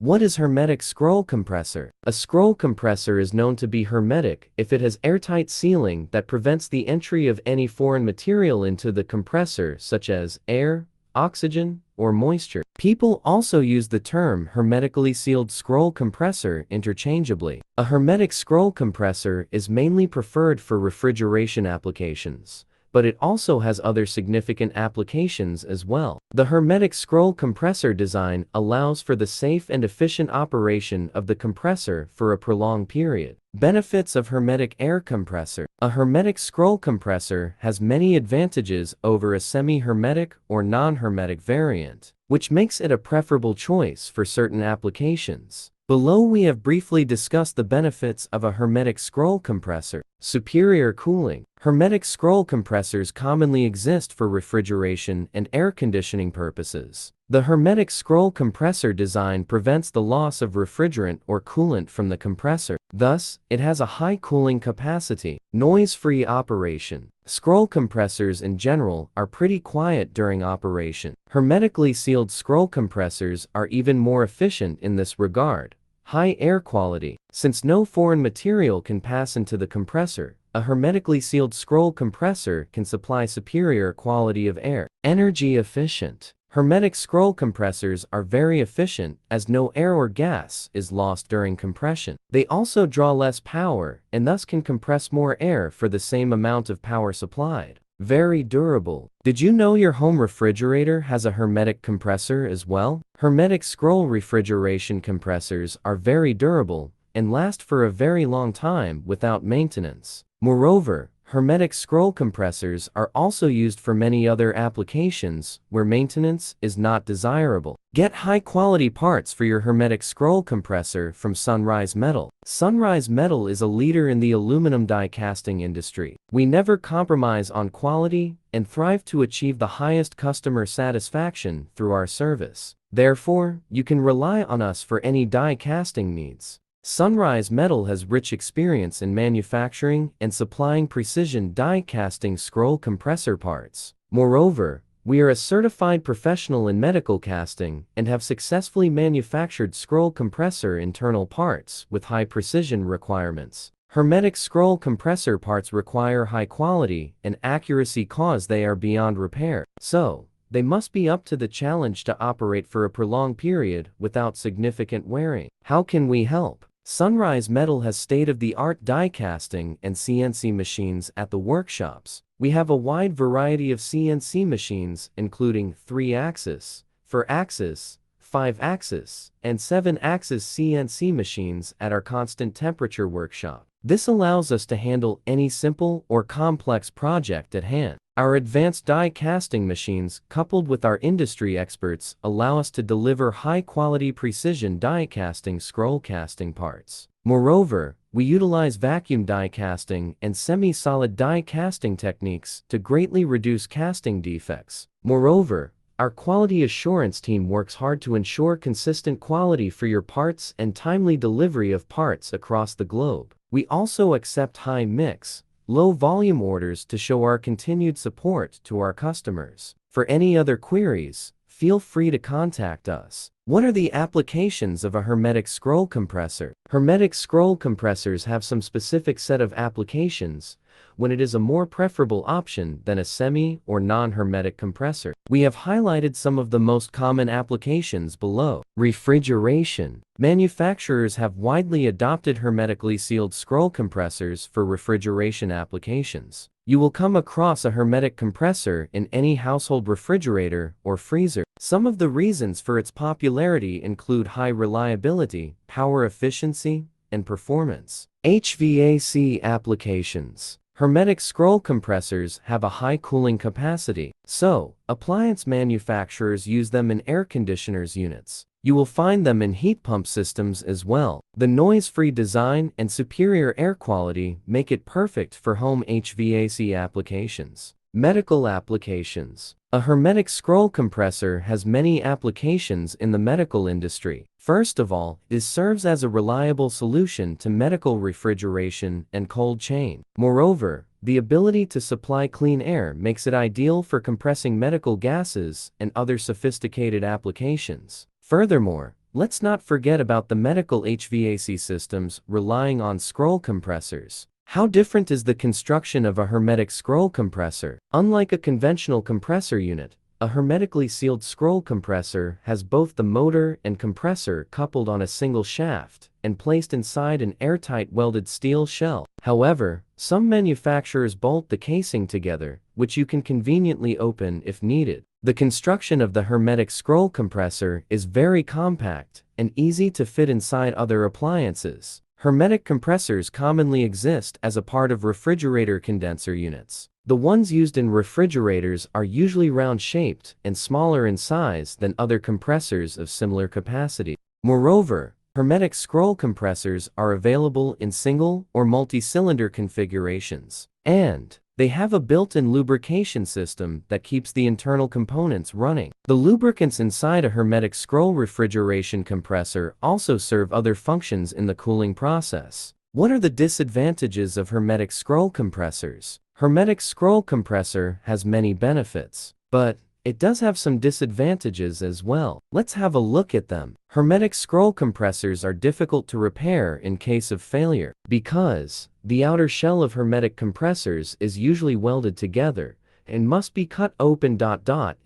What is hermetic scroll compressor? A scroll compressor is known to be hermetic if it has airtight sealing that prevents the entry of any foreign material into the compressor, such as air, oxygen, or moisture. People also use the term hermetically sealed scroll compressor interchangeably. A hermetic scroll compressor is mainly preferred for refrigeration applications, but it also has other significant applications as well. The hermetic scroll compressor design allows for the safe and efficient operation of the compressor for a prolonged period. Benefits of hermetic air compressor. A hermetic scroll compressor has many advantages over a semi-hermetic or non-hermetic variant, which makes it a preferable choice for certain applications. Below we have briefly discussed the benefits of a hermetic scroll compressor. Superior cooling. Hermetic scroll compressors commonly exist for refrigeration and air conditioning purposes. The hermetic scroll compressor design prevents the loss of refrigerant or coolant from the compressor. Thus, it has a high cooling capacity. Noise-free operation. Scroll compressors in general are pretty quiet during operation. Hermetically sealed scroll compressors are even more efficient in this regard. High air quality. Since no foreign material can pass into the compressor, a hermetically sealed scroll compressor can supply superior quality of air. Energy efficient. Hermetic scroll compressors are very efficient as no air or gas is lost during compression. They also draw less power and thus can compress more air for the same amount of power supplied. Very durable. Did you know your home refrigerator has a hermetic compressor as well? Hermetic scroll refrigeration compressors are very durable and last for a very long time without maintenance. Moreover, hermetic scroll compressors are also used for many other applications where maintenance is not desirable. Get high-quality parts for your hermetic scroll compressor from Sunrise Metal. Sunrise Metal is a leader in the aluminum die casting industry. We never compromise on quality and thrive to achieve the highest customer satisfaction through our service. Therefore, you can rely on us for any die casting needs. Sunrise Metal has rich experience in manufacturing and supplying precision die casting scroll compressor parts. Moreover, we are a certified professional in medical casting and have successfully manufactured scroll compressor internal parts with high precision requirements. Hermetic scroll compressor parts require high quality and accuracy cause they are beyond repair. So, they must be up to the challenge to operate for a prolonged period without significant wearing. How can we help? Sunrise Metal has state-of-the-art die casting and CNC machines at the workshops. We have a wide variety of CNC machines including 3-axis, 4-axis, 5-axis, and 7-axis CNC machines at our constant temperature workshop. This allows us to handle any simple or complex project at hand. Our advanced die casting machines, coupled with our industry experts, allow us to deliver high-quality precision die casting scroll casting parts. Moreover, we utilize vacuum die casting and semi-solid die casting techniques to greatly reduce casting defects. Moreover, our quality assurance team works hard to ensure consistent quality for your parts and timely delivery of parts across the globe. We also accept high-mix, low-volume orders to show our continued support to our customers. For any other queries, feel free to contact us. What are the applications of a hermetic scroll compressor? Hermetic scroll compressors have some specific set of applications when it is a more preferable option than a semi or non-hermetic compressor. We have highlighted some of the most common applications below. Refrigeration. Manufacturers have widely adopted hermetically sealed scroll compressors for refrigeration applications. You will come across a hermetic compressor in any household refrigerator or freezer. Some of the reasons for its popularity include high reliability, power efficiency, and performance. HVAC applications. Hermetic scroll compressors have a high cooling capacity, so appliance manufacturers use them in air conditioners units. You will find them in heat pump systems as well. The noise-free design and superior air quality make it perfect for home HVAC applications. Medical applications. A hermetic scroll compressor has many applications in the medical industry. First of all, it serves as a reliable solution to medical refrigeration and cold chain. Moreover, the ability to supply clean air makes it ideal for compressing medical gases and other sophisticated applications. Furthermore, let's not forget about the medical HVAC systems relying on scroll compressors. How different is the construction of a hermetic scroll compressor? Unlike a conventional compressor unit, a hermetically sealed scroll compressor has both the motor and compressor coupled on a single shaft and placed inside an airtight welded steel shell. However, some manufacturers bolt the casing together, which you can conveniently open if needed. The construction of the hermetic scroll compressor is very compact and easy to fit inside other appliances. Hermetic compressors commonly exist as a part of refrigerator condenser units. The ones used in refrigerators are usually round-shaped and smaller in size than other compressors of similar capacity. Moreover, hermetic scroll compressors are available in single or multi-cylinder configurations, and they have a built-in lubrication system that keeps the internal components running. The lubricants inside a hermetic scroll refrigeration compressor also serve other functions in the cooling process. What are the disadvantages of hermetic scroll compressors? Hermetic scroll compressor has many benefits, but it does have some disadvantages as well. Let's have a look at them. Hermetic scroll compressors are difficult to repair in case of failure because the outer shell of hermetic compressors is usually welded together and must be cut open.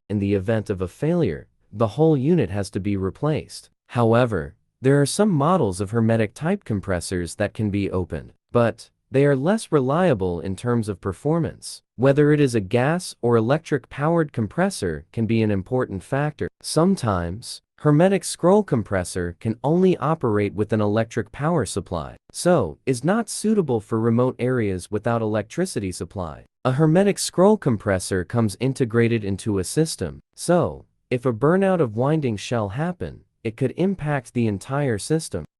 In the event of a failure, the whole unit has to be replaced. However, there are some models of hermetic type compressors that can be opened, but they are less reliable in terms of performance. Whether it is a gas or electric-powered compressor can be an important factor. Sometimes, hermetic scroll compressor can only operate with an electric power supply, so is not suitable for remote areas without electricity supply. A hermetic scroll compressor comes integrated into a system, so if a burnout of winding shell happen, it could impact the entire system.